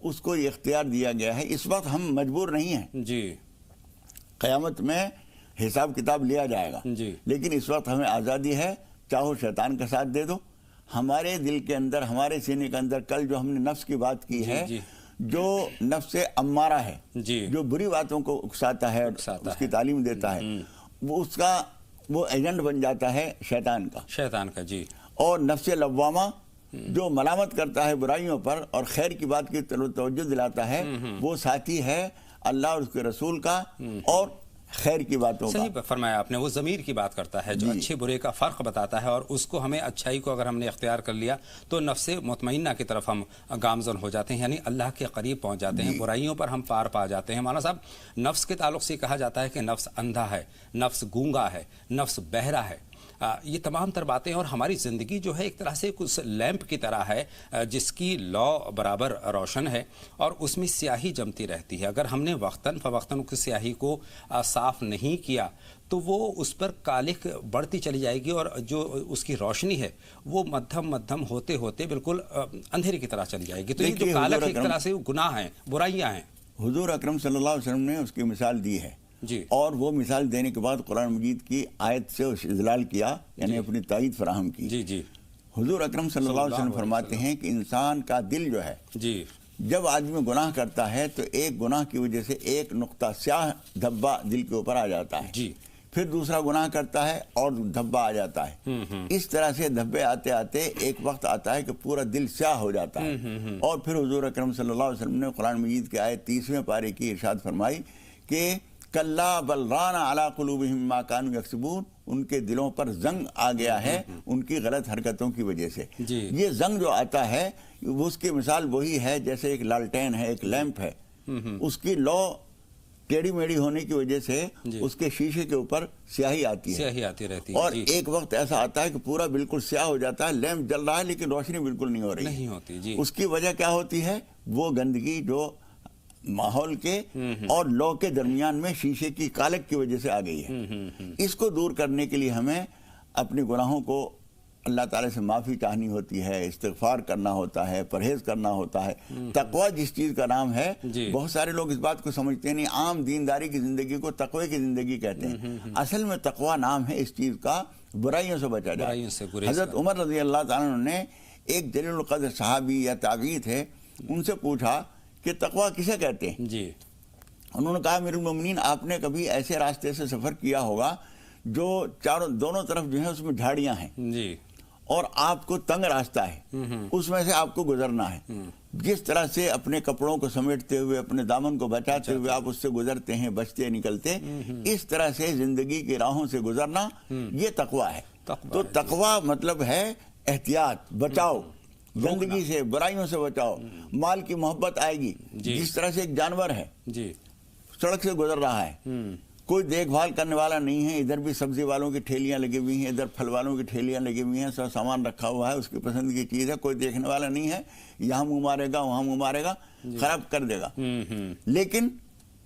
اس کو یہ اختیار دیا گیا ہے. اس وقت ہم مجبور نہیں ہیں. جی. قیامت میں حساب کتاب لیا جائے گا. جی. لیکن اس وقت ہمیں آزادی ہے. چاہو شیطان کا ساتھ دے دو. ہمارے دل کے اندر، ہمارے سینے کے اندر کل جو ہم نے نفس کی بات کی ہے، جو نفس امارہ ہے، جو بری باتوں کو اکساتا ہے، اس کی تعلیم دیتا ہے، وہ اس کا وہ ایجنٹ بن جاتا ہے شیطان کا. جی. اور نفس لوامہ جو ملامت کرتا ہے برائیوں پر اور خیر کی بات کی طرف توجہ دلاتا ہے، وہ ساتھی ہے اللہ اور اس کے رسول کا اور خیر کی باتوں کا. صحیح فرمایا آپ نے. وہ ضمیر کی بات کرتا ہے جو اچھے برے کا فرق بتاتا ہے، اور اس کو ہمیں اچھائی کو اگر ہم نے اختیار کر لیا تو نفس مطمئنہ کی طرف ہم گامزن ہو جاتے ہیں، یعنی اللہ کے قریب پہنچ جاتے ہیں، برائیوں پر ہم پار پا جاتے ہیں. مولانا صاحب، نفس کے تعلق سے کہا جاتا ہے کہ نفس اندھا ہے، نفس گونگا ہے، نفس بہرا ہے. یہ تمام تر باتیں، اور ہماری زندگی جو ہے ایک طرح سے کچھ لیمپ کی طرح ہے جس کی لو برابر روشن ہے اور اس میں سیاہی جمتی رہتی ہے. اگر ہم نے وقتاً فوقتاً اس سیاہی کو صاف نہیں کیا تو وہ اس پر کالک بڑھتی چلی جائے گی، اور جو اس کی روشنی ہے وہ مدھم ہوتے ہوتے بالکل اندھیرے کی طرح چلی جائے گی. تو یہ جو کالک ایک طرح سے گناہ ہیں، برائیاں ہیں. حضور اکرم صلی اللہ علیہ وسلم نے اس کی مثال دی ہے. جی. اور وہ مثال دینے کے بعد قرآن مجید کی آیت سے استدلال کیا، یعنی اپنی تائید فراہم کی. جی. حضور اکرم صلی اللہ علیہ وسلم فرماتے ہیں کہ انسان کا دل جو ہے، جب آدمی گناہ کرتا ہے تو ایک گناہ کی وجہ سے ایک نقطہ سیاہ دھبا دل کے اوپر آ جاتا ہے. پھر دوسرا گناہ کرتا ہے اور دھبا آ جاتا ہے. اس طرح سے دھبے آتے آتے ایک وقت آتا ہے کہ پورا دل سیاہ ہو جاتا ہے. اور پھر حضور اکرم صلی اللہ علیہ وسلم نے قرآن مجید کی آیت 30ویں پارے کی ارشاد فرمائی کہ کلا بل ران علی قلوبہم ما کانوا یکسبون، ان کے دلوں پر زنگ آ گیا ہے ان کی غلط حرکتوں کی وجہ سے. یہ زنگ جو آتا ہے اس کی مثال وہی ہے جیسے ایک لالٹین ہے، ایک لیمپ ہے. اس کی لو ٹیڑھی میڑھی ہونے کی وجہ سے اس کے شیشے کے اوپر سیاہی آتی ہے، اور ایک وقت ایسا آتا ہے کہ پورا بالکل سیاہ ہو جاتا ہے. لیمپ جل رہا ہے لیکن روشنی بالکل نہیں ہو رہی. اس کی وجہ کیا ہوتی ہے؟ وہ گندگی جو ماحول کے اور لو کے درمیان میں شیشے کی کالک کی وجہ سے آ گئی ہے. اس کو دور کرنے کے لیے ہمیں اپنے گناہوں کو اللہ تعالیٰ سے معافی چاہنی ہوتی ہے، استغفار کرنا ہوتا ہے، پرہیز کرنا ہوتا ہے. تقوی جس چیز کا نام ہے، بہت سارے لوگ اس بات کو سمجھتے نہیں. عام دینداری کی زندگی کو تقوی کی زندگی کہتے ہیں. اصل میں تقوی نام ہے اس چیز کا برائیوں سے بچا جائے. حضرت عمر رضی اللہ تعالیٰ عنہ نے ایک جلیل القدر صحابی یا تابعی تھے، ان سے پوچھا کہ تقوی کسے کہتے ہیں؟ انہوں نے کہا امیر المومنین، آپ نے کبھی ایسے راستے سے سفر کیا ہوگا جو دونوں طرف جو ہے اس میں جھاڑیاں ہیں، اور آپ کو تنگ راستہ ہے، اس میں سے آپ کو گزرنا ہے. جس طرح سے اپنے کپڑوں کو سمیٹتے ہوئے، اپنے دامن کو بچاتے ہوئے آپ اس سے گزرتے ہیں، بچتے نکلتے، اس طرح سے زندگی کی راہوں سے گزرنا، یہ تقوی ہے. تو تقوی مطلب ہے احتیاط، بچاؤ، زندگی سے، برائیوں سے بچاؤ. مال کی محبت آئے گی. جس طرح سے ایک جانور ہے، سڑک سے گزر رہا ہے، کوئی دیکھ بھال کرنے والا نہیں ہے، ادھر بھی سبزی والوں کی ٹھیلیاں لگی ہوئی ہیں، ادھر پھل والوں کی ٹھیلیاں لگی ہوئی ہیں، سب سامان رکھا ہوا ہے، اس کی پسند کی چیز ہے، کوئی دیکھنے والا نہیں ہے، یہاں منہ مارے گا وہاں منہ مارے گا، خراب کر دے گا. لیکن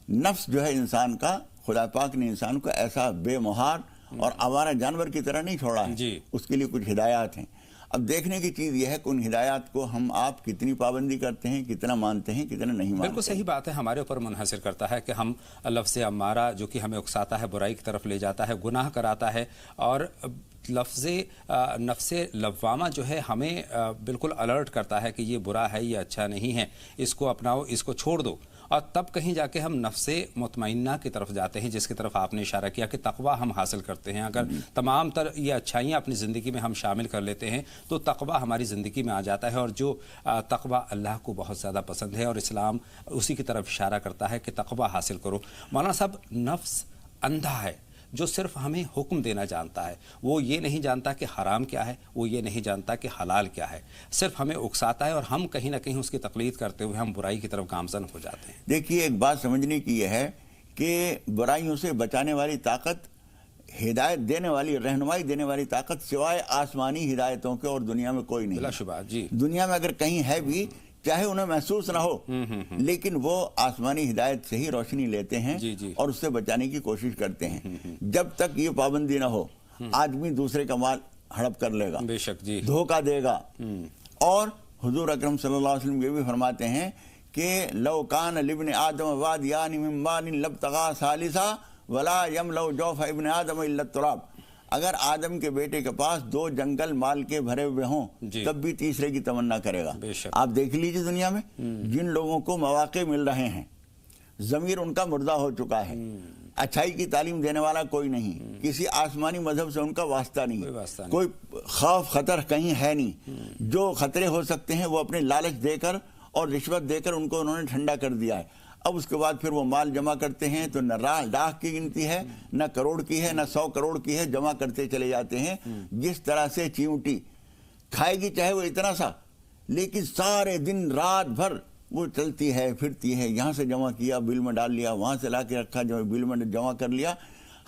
نفس جو ہے انسان کا، خدا پاک نے انسان کو ایسا بے مہار اور آوارہ جانور کی طرح نہیں چھوڑا ہے. اس کے لیے کچھ ہدایات ہیں. اب دیکھنے کی چیز یہ ہے کہ ان ہدایات کو ہم آپ کتنی پابندی کرتے ہیں، کتنا مانتے ہیں، کتنا نہیں مانتے. بالکل صحیح بات ہے. ہمارے اوپر منحصر کرتا ہے کہ ہم لفظ امارہ جو کہ ہمیں اکساتا ہے، برائی کی طرف لے جاتا ہے، گناہ کراتا ہے، اور لفظ نفس لوامہ جو ہے ہمیں بالکل الرٹ کرتا ہے کہ یہ برا ہے، یہ اچھا نہیں ہے، اس کو اپناؤ، اس کو چھوڑ دو. اور تب کہیں جا کے ہم نفس مطمئنہ کی طرف جاتے ہیں، جس کی طرف آپ نے اشارہ کیا کہ تقوی ہم حاصل کرتے ہیں. اگر تمام تر یہ اچھائیاں اپنی زندگی میں ہم شامل کر لیتے ہیں تو تقوی ہماری زندگی میں آ جاتا ہے. اور جو تقوی اللہ کو بہت زیادہ پسند ہے، اور اسلام اسی کی طرف اشارہ کرتا ہے کہ تقوی حاصل کرو. مولانا صاحب، نفس اندھا ہے جو صرف ہمیں حکم دینا جانتا ہے. وہ یہ نہیں جانتا کہ حرام کیا ہے، وہ یہ نہیں جانتا کہ حلال کیا ہے، صرف ہمیں اکساتا ہے، اور ہم کہیں نہ کہیں اس کی تقلید کرتے ہوئے ہم برائی کی طرف گامزن ہو جاتے ہیں. دیکھیے، ایک بات سمجھنے کی یہ ہے کہ برائیوں سے بچانے والی طاقت، ہدایت دینے والی، رہنمائی دینے والی طاقت سوائے آسمانی ہدایتوں کے اور دنیا میں کوئی نہیں. بلا شبہ. دنیا میں اگر کہیں ہے بھی، چاہے انہیں محسوس نہ ہو، لیکن وہ آسمانی ہدایت سے ہی روشنی لیتے ہیں اور اس سے بچانے کی کوشش کرتے ہیں. جب تک یہ پابندی نہ ہو، آدمی دوسرے کا مال ہڑپ کر لے گا، بے شک، دھوکہ دے گا. اور حضور اکرم صلی اللہ علیہ وسلم یہ بھی فرماتے ہیں کہ لو کان لابن آدم وادیان من مال لابتغى ثالثا ولا یملأ جوف ابن آدم الا التراب، اگر آدم کے بیٹے کے پاس 2 جنگل مال کے بھرے ہوئے ہوں تب بھی تیسرے کی تمنا کرے گا۔ آپ دیکھ لیجئے دنیا میں جن لوگوں کو مواقع مل رہے ہیں، ضمیر ان کا مردہ ہو چکا ہے، اچھائی کی تعلیم دینے والا کوئی نہیں، کسی آسمانی مذہب سے ان کا واسطہ نہیں، کوئی خوف خطر کہیں ہے نہیں، جو خطرے ہو سکتے ہیں وہ اپنے لالچ دے کر اور رشوت دے کر ان کو انہوں نے ٹھنڈا کر دیا ہے۔ اب اس کے بعد پھر وہ مال جمع کرتے ہیں تو نہ لاکھ کی گنتی ہے، نہ کروڑ کی ہے، نہ 100 کروڑ کی ہے، جمع کرتے چلے جاتے ہیں۔ جس طرح سے چیونٹی کھائے گی چاہے وہ اتنا سا، لیکن سارے دن رات بھر وہ چلتی ہے پھرتی ہے، یہاں سے جمع کیا بل میں ڈال لیا، وہاں سے لا کے رکھا جو بل میں جمع کر لیا۔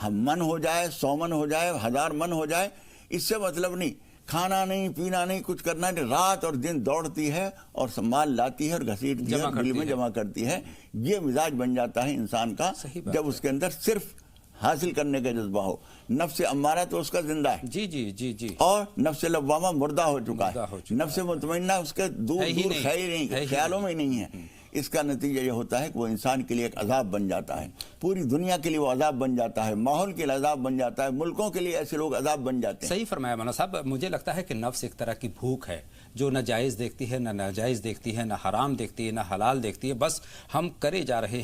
ہم من ہو جائے، 100 من ہو جائے، 1000 من ہو جائے، اس سے مطلب نہیں، کھانا نہیں پینا نہیں کچھ کرنا نہیں، رات اور دن دوڑتی ہے اور مال لاتی ہے اور گھسیٹتی ہے، بل میں جمع کرتی ہے۔ یہ مزاج بن جاتا ہے انسان کا جب اس کے اندر صرف حاصل کرنے کا جذبہ ہو۔ نفس امارہ تو اس کا زندہ ہے، جی جی جی جی، اور نفس لوامہ مردہ ہو چکا ہے، نفس مطمئنہ اس کے دور دور خیالوں میں نہیں ہے۔ اس کا نتیجہ یہ ہوتا ہے کہ وہ انسان کے لیے ایک عذاب بن جاتا ہے، پوری دنیا کے لیے وہ عذاب بن جاتا ہے، ماحول کے لیے عذاب بن جاتا ہے، ملکوں کے لیے ایسے لوگ عذاب بن جاتے ہیں۔ صحیح فرمایا مولانا صاحب، مجھے لگتا ہے کہ نفس ایک طرح کی بھوک ہے جو نہ جائز دیکھتی ہے، نہ ناجائز دیکھتی ہے، نہ حرام دیکھتی ہے، نہ حلال دیکھتی ہے، بس ہم کرے جا رہے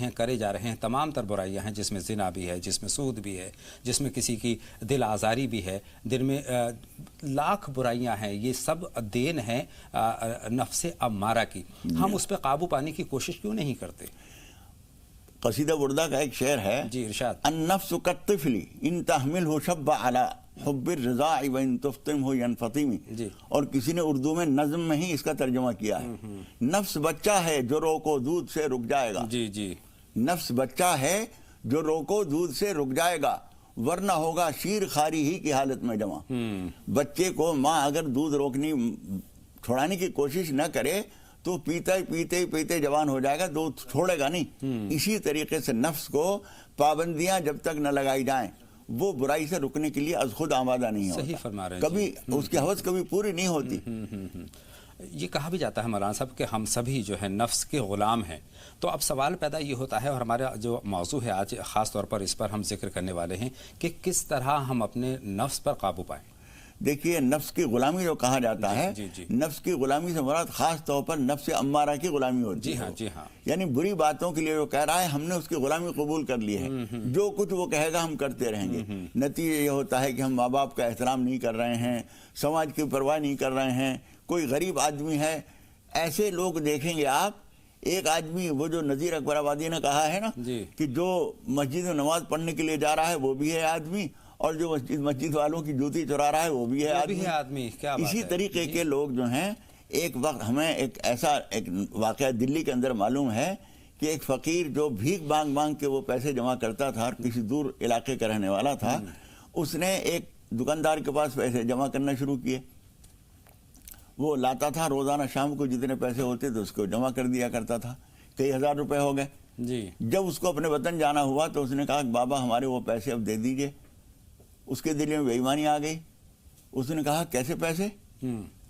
ہیں تمام تر برائیاں ہیں، جس میں زنا بھی ہے، جس میں سود بھی ہے، جس میں کسی کی دل آزاری بھی ہے، دل میں لاکھ برائیاں ہیں، یہ سب دین ہے نفس امارہ کی۔ ہم اس پہ قابو پانے کی کوشش کیوں نہیں کرتے؟ قصیدہ بردہ کا ایک شعر ہے، جی ارشاد، النفس کالطفل ان تحملہ شب علی حب الرضاع وان تفطمہ ینفطم، اور کسی نے اردو میں نظم میں ہی اس کا ترجمہ کیا ہے، نفس بچہ ہے جو روکو دودھ سے رک جائے گا۔ جی جی، نفس بچہ ہے جو روکو دودھ سے رک جائے گا، ورنہ ہوگا شیر خاری ہی کی حالت میں جمع۔ بچے کو ماں اگر دودھ چھوڑانے کی کوشش نہ کرے تو پیتے جوان ہو جائے گا، دودھ چھوڑے گا نہیں۔ اسی طریقے سے نفس کو پابندیاں جب تک نہ لگائی جائیں وہ برائی سے رکنے کے لیے از خود آمادہ نہیں ہوتا، صحیح فرما رہے ہیں، کبھی اس کی حوث کبھی پوری نہیں ہوتی۔ یہ کہا بھی جاتا ہے مولانا صاحب کہ ہم سبھی جو ہے نفس کے غلام ہیں، تو اب سوال پیدا یہ ہوتا ہے، اور ہمارا جو موضوع ہے آج خاص طور پر اس پر ہم ذکر کرنے والے ہیں کہ کس طرح ہم اپنے نفس پر قابو پائیں۔ دیکھیے نفس کی غلامی جو کہا جاتا ہے، نفس کی غلامی سے مراد خاص طور پر نفس امارہ کی غلامی ہوتی ہے، جی ہاں، یعنی بری باتوں کے لیے جو کہہ رہا ہے ہم نے اس کی غلامی قبول کر لی ہے، جو کچھ وہ کہے گا ہم کرتے رہیں گے۔ نتیجہ یہ ہوتا ہے کہ ہم ماں باپ کا احترام نہیں کر رہے ہیں، سماج کی پرواہ نہیں کر رہے ہیں۔ کوئی غریب آدمی ہے، ایسے لوگ دیکھیں گے آپ، ایک آدمی وہ جو نذیر اکبر آبادی نے کہا ہے نا کہ جو مسجد میں نماز پڑھنے کے لیے جا رہا ہے وہ بھی ہے آدمی، اور جو مسجد والوں کی جوتی چرا رہا ہے وہ بھی ہے آدمی۔ اسی طریقے کے لوگ جو ہیں، ایک وقت ہمیں ایک ایسا ایک واقعہ دلی کے اندر معلوم ہے کہ ایک فقیر جو بھیک مانگ مانگ کے وہ پیسے جمع کرتا تھا اور کسی دور علاقے کا رہنے والا تھا، اس نے ایک دکاندار کے پاس پیسے جمع کرنا شروع کیے۔ وہ لاتا تھا روزانہ شام کو جتنے پیسے ہوتے تھے اس کو جمع کر دیا کرتا تھا، کئی ہزار روپے ہو گئے۔ جب اس کو اپنے وطن جانا ہوا تو اس نے کہا کہ بابا ہمارے وہ پیسے اب دے دیجئے۔ اس کے دل میں بے ایمانی آ گئی، اس نے کہا کیسے پیسے؟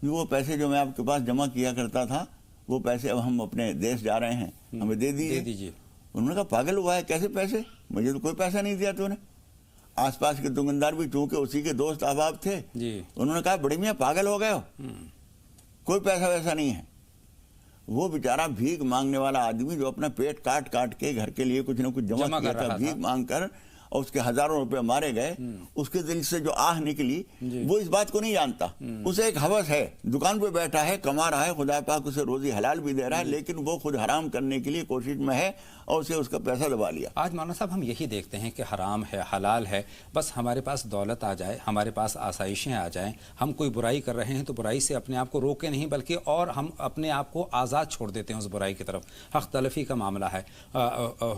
وہ پیسے جو میں آپ کے پاس جمع کیا کرتا تھا وہ پیسے اب ہم اپنے دیش جا رہے ہیں، ہمیں دے دیجئے۔ انہوں نے کہا پاگل ہوا ہے، کیسے پیسے؟ مجھے تو کوئی پیسہ نہیں دیا تو نے۔ آس پاس کے دکاندار بھی چونکہ اسی کے دوست احباب تھے، انہوں نے کہا بڑے میاں پاگل ہو گئے ہو، کوئی پیسہ ویسا نہیں ہے۔ وہ بیچارہ بھیک مانگنے والا آدمی جو اپنا پیٹ کاٹ کاٹ کے گھر کے لیے کچھ نہ کچھ جمع کیا تھا بھیک مانگ کر، اور اس کے ہزاروں روپے مارے گئے، اس کے دل سے جو آہ نکلی وہ اس بات کو نہیں جانتا۔ اسے ایک ہوس ہے، دکان پہ بیٹھا ہے، کما رہا ہے، خدا پاک اسے روزی حلال بھی دے رہا ہے، لیکن وہ خود حرام کرنے کے لیے کوشش میں ہے اور اسے اس کا پیسہ دبا لیا۔ آج مولانا صاحب ہم یہی دیکھتے ہیں کہ حرام ہے، حلال ہے، بس ہمارے پاس دولت آ جائے، ہمارے پاس آسائشیں آ جائیں، ہم کوئی برائی کر رہے ہیں تو برائی سے اپنے آپ کو روکے نہیں بلکہ اور ہم اپنے آپ کو آزاد چھوڑ دیتے ہیں اس برائی کی طرف۔ حق تلفی کا معاملہ ہے،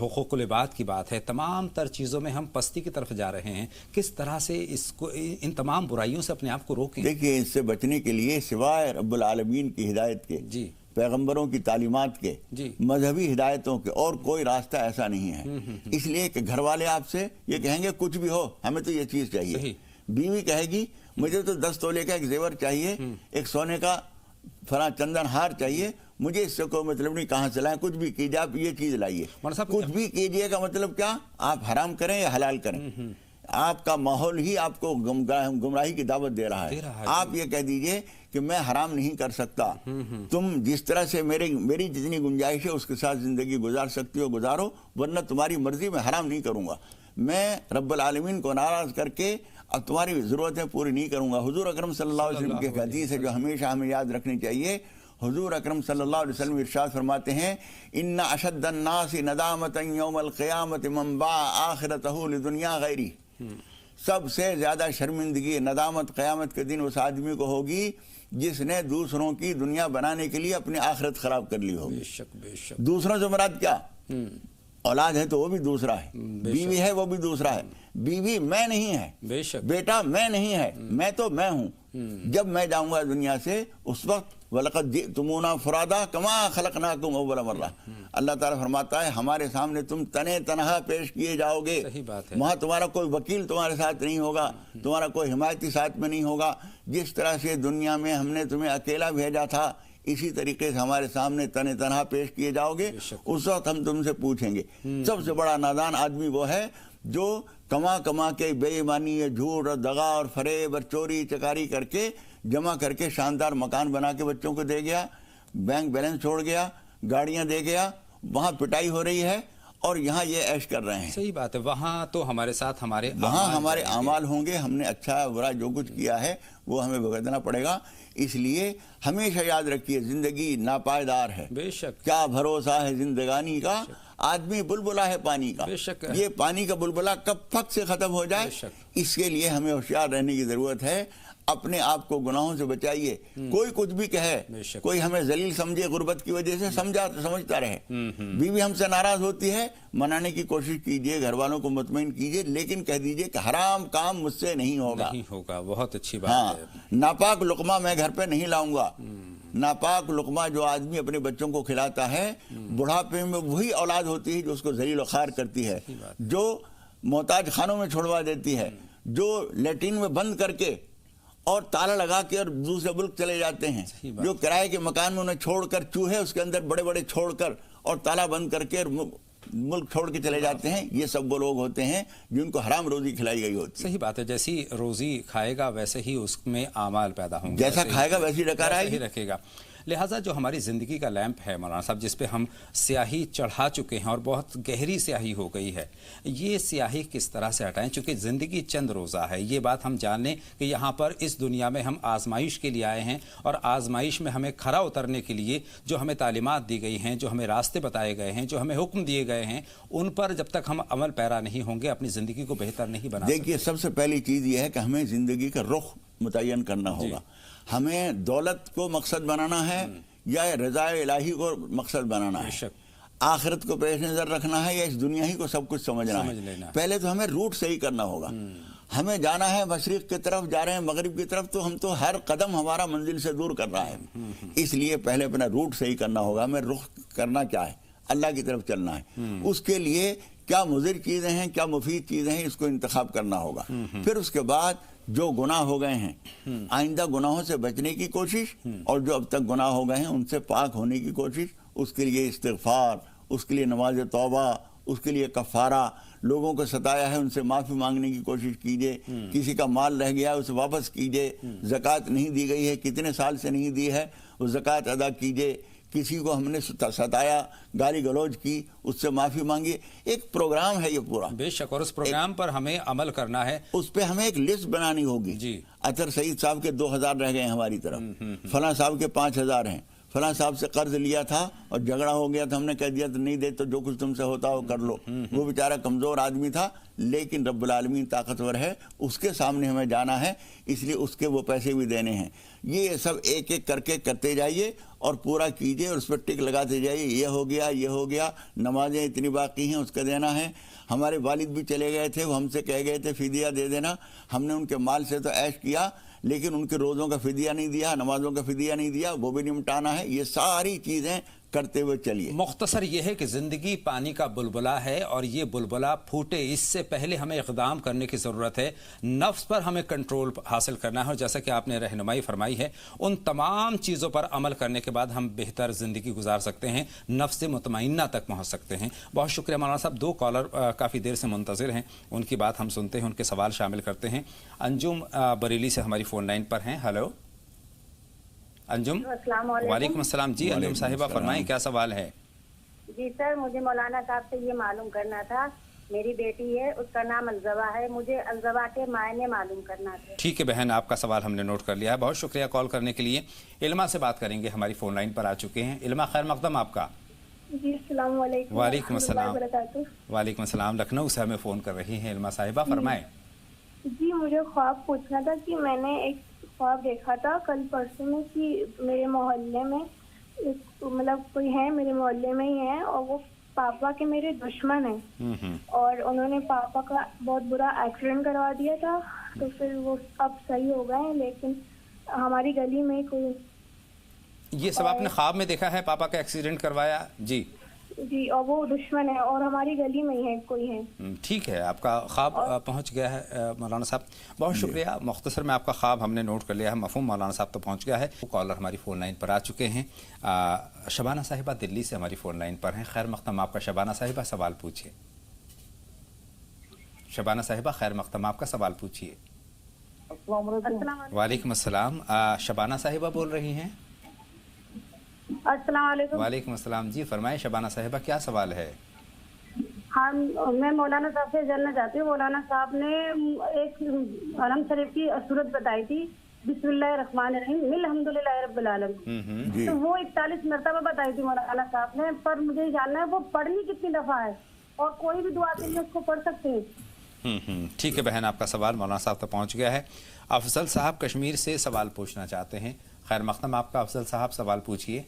حقوق العباد کی بات ہے، تمام تر چیزوں میں ہم پستی کی طرف جا رہے ہیں۔ کس طرح سے اس کو ان تمام برائیوں سے اپنے آپ کو روکیں؟ دیکھیے اس سے بچنے کے لیے سوائے رب العالمین کی ہدایت کے، پیغمبروں کی تعلیمات کے، مذہبی ہدایتوں کے، اور کوئی راستہ ایسا نہیں ہے۔ اس لیے کہ گھر والے آپ سے یہ کہیں گے کچھ بھی ہو ہمیں تو یہ چیز چاہیے، بیوی کہے گی مجھے تو 10 تولے کا ایک زیور چاہیے، ایک سونے کا فلاں چندن ہار چاہیے، مجھے اس سے کوئی مطلب نہیں کہاں سے لائیں، کچھ بھی کیجیے، آپ یہ چیز لائیے، کچھ بھی کیجیے کا مطلب کیا، آپ حرام کریں یا حلال کریں، آپ کا ماحول ہی آپ کو گمراہی کی دعوت دے رہا ہے۔ آپ یہ کہہ دیجئے کہ میں حرام نہیں کر سکتا، تم جس طرح سے میری جتنی گنجائش ہے اس کے ساتھ زندگی گزار سکتی ہو گزارو، ورنہ تمہاری مرضی میں حرام نہیں کروں گا، میں رب العالمین کو ناراض کر کے اب تمہاری ضرورتیں پوری نہیں کروں گا۔ حضور اکرم صلی اللہ علیہ وسلم کی حدیث ہے جو ہمیشہ ہمیں یاد رکھنی چاہیے۔ حضور اکرم صلی اللہ علیہ وسلم ارشاد فرماتے ہیں، ان اشد الناس ندامۃ یوم القیامۃ من باع آخرتہ لدنیا غیری، سب سے زیادہ شرمندگی ندامت قیامت کے دن اس آدمی کو ہوگی جس نے دوسروں کی دنیا بنانے کے لیے اپنی آخرت خراب کر لی ہوگی۔ بے شک بے شک۔ دوسروں سے مراد کیا، اولاد ہے تو وہ بھی دوسرا ہے، بیوی ہے وہ بھی دوسرا ہے، بیوی میں نہیں ہے، بے شک، بیٹا میں نہیں ہے، میں تو میں ہوں۔ جب میں جاؤں گا دنیا سے اس وقت وَلَقَدْ جِئْتُمُونَا فُرَادَىٰ كَمَا خَلَقْنَاكُمْ أَوَّلَ مَرَّةٍ، اللہ تعالیٰ فرماتا ہے ہمارے سامنے تم تنے تنہا پیش کیے جاؤ گے، صحیح بات ہے، وہاں تمہارا کوئی وکیل تمہارے ساتھ نہیں ہوگا، تمہارا کوئی حمایتی ساتھ میں نہیں ہوگا، جس طرح سے دنیا میں ہم نے تمہیں اکیلا بھیجا تھا اسی طریقے سے ہمارے سامنے تنے تنہا پیش کیے جاؤ گے، اس وقت ہم تم سے پوچھیں گے۔ سب سے بڑا نادان آدمی وہ ہے جو کما کے بے ایمانی، جھوٹ اور دغا اور فریب اور چوری چکاری کر کے جمع کر کے شاندار مکان بنا کے بچوں کو دے گیا، بینک بیلنس چھوڑ گیا، گاڑیاں دے گیا، وہاں پٹائی ہو رہی ہے اور یہاں یہ عیش کر رہے ہیں۔ صحیح بات ہے، وہاں تو ہمارے ساتھ وہاں ہمارے اعمال ہوں گے، ہم نے اچھا برا جو کچھ کیا ہے وہ ہمیں بھگتنا پڑے گا۔ اس لیے ہمیشہ یاد رکھیے زندگی ناپائیدار ہے، بے شک، کیا بھروسہ ہے زندگانی کا، آدمی بلبلا ہے پانی کا، بے شک، یہ پانی کا بلبلا کب پھک سے ختم ہو جائے، اس کے لیے ہمیں ہوشیار رہنے کی ضرورت ہے۔ اپنے آپ کو گناہوں سے بچائیے، کوئی کچھ بھی کہے، کوئی ہمیں ذلیل سمجھے غربت کی وجہ سے سمجھتا رہے، بیوی ہم سے ناراض ہوتی ہے، منانے کی کوشش کیجئے، گھر والوں کو مطمئن کیجئے، لیکن کہہ دیجئے کہ حرام کام مجھ سے نہیں ہوگا، بہت اچھی بات ہے۔ ناپاک لقمہ میں گھر پہ نہیں لاؤں گا، ناپاک لقمہ جو آدمی اپنے بچوں کو کھلاتا ہے بڑھاپے میں وہی اولاد ہوتی ہے جو اس کو ذلیل و خوار کرتی ہے، جو محتاج خانوں میں چھوڑوا دیتی ہے، جو لیٹرین میں بند کر کے اور تالا لگا کے اور دوسرے ملک چلے جاتے ہیں، جو کرائے کے مکان میں انہیں چھوڑ کر چوہے اس کے اندر بڑے بڑے چھوڑ کر اور تالا بند کر کے ملک چھوڑ کے چلے جاتے ہیں، یہ سب وہ لوگ ہوتے ہیں جن کو حرام روزی کھلائی گئی ہوتی ہے۔ صحیح بات ہے، جیسی روزی کھائے گا ویسے ہی اس میں اعمال پیدا ہوں گے، جیسا کھائے گا ویسی ڈکار آئے گی، رکھے گا۔ لہٰذا جو ہماری زندگی کا لیمپ ہے مولانا صاحب، جس پہ ہم سیاہی چڑھا چکے ہیں اور بہت گہری سیاہی ہو گئی ہے، یہ سیاہی کس طرح سے ہٹائیں؟ چونکہ زندگی چند روزہ ہے، یہ بات ہم جان لیں کہ یہاں پر اس دنیا میں ہم آزمائش کے لیے آئے ہیں، اور آزمائش میں ہمیں کھرا اترنے کے لیے جو ہمیں تعلیمات دی گئی ہیں، جو ہمیں راستے بتائے گئے ہیں، جو ہمیں حکم دیے گئے ہیں، ان پر جب تک ہم عمل پیرا نہیں ہوں گے اپنی زندگی کو بہتر نہیں بنا سکتے۔ دیکھیے سب سے پہلی چیز یہ ہے کہ ہمیں زندگی کا رخ متعین کرنا ہوگا، ہمیں دولت کو مقصد بنانا ہے یا رضا الہی کو مقصد بنانا ہے، آخرت کو پیش نظر رکھنا ہے یا اس دنیا ہی کو سب کچھ سمجھنا ہے۔ پہلے تو ہمیں روٹ صحیح کرنا ہوگا، ہمیں جانا ہے مشرق کی طرف، جا رہے ہیں مغرب کی طرف، تو ہم تو ہر قدم ہمارا منزل سے دور کر رہا ہے، اس لیے پہلے اپنا روٹ صحیح کرنا ہوگا، ہمیں رخ کرنا کیا ہے، اللہ کی طرف چلنا ہے، اس کے لیے کیا مضر چیزیں ہیں، کیا مفید چیزیں ہیں، اس کو انتخاب کرنا ہوگا۔ پھر اس کے بعد جو گناہ ہو گئے ہیں آئندہ گناہوں سے بچنے کی کوشش، اور جو اب تک گناہ ہو گئے ہیں ان سے پاک ہونے کی کوشش، اس کے لیے استغفار، اس کے لیے نماز توبہ، اس کے لیے کفارہ، لوگوں کو ستایا ہے ان سے معافی مانگنے کی کوشش کیجئے، کسی کا مال رہ گیا اسے واپس کیجئے، زکوٰۃ نہیں دی گئی ہے کتنے سال سے نہیں دی ہے وہ زکوٰۃ ادا کیجئے، کسی کو ہم نے ستایا، گالی گلوچ کی، اس سے معافی مانگی۔ ایک پروگرام ہے یہ پورا، بے شک، اور اس پروگرام پر ہمیں عمل کرنا ہے، اس پہ ہمیں ایک لسٹ بنانی ہوگی۔ اطہر سعید صاحب کے 2000 رہ گئے ہیں ہماری طرف، فلاں صاحب کے 5000 ہیں، فلاں صاحب سے قرض لیا تھا اور جھگڑا ہو گیا تھا، ہم نے کہہ دیا تو نہیں دے تو جو کچھ تم سے ہوتا ہو کر لو، وہ بیچارہ کمزور آدمی تھا لیکن رب العالمین طاقتور ہے، اس کے سامنے ہمیں جانا ہے، اس لیے اس کے وہ پیسے بھی دینے ہیں۔ یہ سب ایک ایک کر کے کرتے جائیے اور پورا کیجئے اور اس پر ٹک لگاتے جائیے، یہ ہو گیا، یہ ہو گیا، نمازیں اتنی باقی ہیں اس کا دینا ہے۔ ہمارے والد بھی چلے گئے تھے، وہ ہم سے کہہ گئے تھے فدیہ دے دینا، ہم نے ان کے مال سے تو عیش کیا لیکن ان کے روزوں کا فدیہ نہیں دیا، نمازوں کا فدیہ نہیں دیا، وہ بھی نمٹانا ہے۔ یہ ساری چیزیں کرتے ہوئے چلیے۔ مختصر یہ ہے کہ زندگی پانی کا بلبلا ہے اور یہ بلبلا پھوٹے اس سے پہلے ہمیں اقدام کرنے کی ضرورت ہے، نفس پر ہمیں کنٹرول حاصل کرنا ہے، اور جیسا کہ آپ نے رہنمائی فرمائی ہے ان تمام چیزوں پر عمل کرنے کے بعد ہم بہتر زندگی گزار سکتے ہیں، نفس مطمئنہ تک پہنچ سکتے ہیں۔ بہت شکریہ مولانا صاحب، 2 کالر کافی دیر سے منتظر ہیں، ان کی بات ہم سنتے ہیں، ان کے سوال شامل کرتے ہیں۔ انجم بریلی سے ہماری فون لائن پر ہیں۔ ہلو انجم، السلام علیکم۔ وعلیکم السلام جی، انجم صاحبہ فرمائیں کیا سوال ہے؟ جی سر، مجھے مولانا صاحب سے یہ معلوم کرنا تھا، میری بیٹی ہے، اس کا نام الزوا ہے، مجھے الزوا کے معنی معلوم کرنا تھا۔ ٹھیک ہے بہن، آپ کا سوال ہم نے نوٹ کر لیا ہے، بہت شکریہ کال کرنے کے لیے۔ علما سے بات کریں گے، ہماری فون لائن پر آ چکے ہیں۔ علما خیر مقدم آپ کا۔ جی السلام علیکم۔ وعلیکم السلام۔ وبرکاتہ۔ وعلیکم السلام، لکھنؤ سے ہمیں فون کر رہی ہیں علما صاحبہ، فرمائیں۔ جی مجھے خواب پوچھنا تھا کہ میں نے ایک خواب دیکھا تھا کل پرسوں میں کہ میرے محلے میں مطلب کوئی ہے، میرے محلے میں ہی ہے، اور وہ پاپا کے میرے دشمن ہیں، اور انہوں نے پاپا کا بہت برا ایکسیڈنٹ کروا دیا تھا، تو پھر وہ اب صحیح ہو گئے ہیں، لیکن ہماری گلی میں کوئی یہ سب آپ نے خواب میں دیکھا ہے، پاپا کا ایکسیڈنٹ کروایا؟ جی جی، اور وہ دشمن ہے اور ہماری گلی میں ہی ہے کوئی ہے۔ ٹھیک ہے، آپ کا خواب پہنچ گیا ہے مولانا صاحب، بہت شکریہ۔ مختصر میں آپ کا خواب ہم نے نوٹ کر لیا ہے، مفہوم مولانا صاحب تو پہنچ گیا ہے۔ کالر ہماری فون لائن پر آ چکے ہیں، شبانہ صاحبہ دلی سے ہماری فون لائن پر ہیں۔ خیر مقدم آپ کا شبانہ صاحبہ، سوال پوچھیے۔ شبانہ صاحبہ خیر مقدم آپ کا سوال پوچھیے۔ السلام علیکم۔ وعلیکم السلام، شبانہ صاحبہ بول رہی ہیں؟ السلام علیکم۔ وعلیکم السلام جی، فرمائیں شبانہ صاحبہ کیا سوال ہے؟ ہاں، میں مولانا صاحب سے جاننا چاہتی ہوں، مولانا صاحب نے ایک حرم شریف کی صورت بتائی تھی، بسم اللہ الرحمن الرحیم الحمدللہ رب العالمین، تو وہ 41 مرتبہ بتائی تھی مولانا صاحب نے، پر مجھے جاننا ہے وہ پڑھنی کتنی دفعہ ہے، اور کوئی بھی دعا کے لیے اس کو پڑھ سکتے ہیں؟ ٹھیک ہے بہن، آپ کا سوال مولانا صاحب تک پہنچ گیا ہے۔ افضل صاحب کشمیر سے سوال پوچھنا چاہتے ہیں۔ خیر مقدم آپ کا افضل صاحب، سوال پوچھیے۔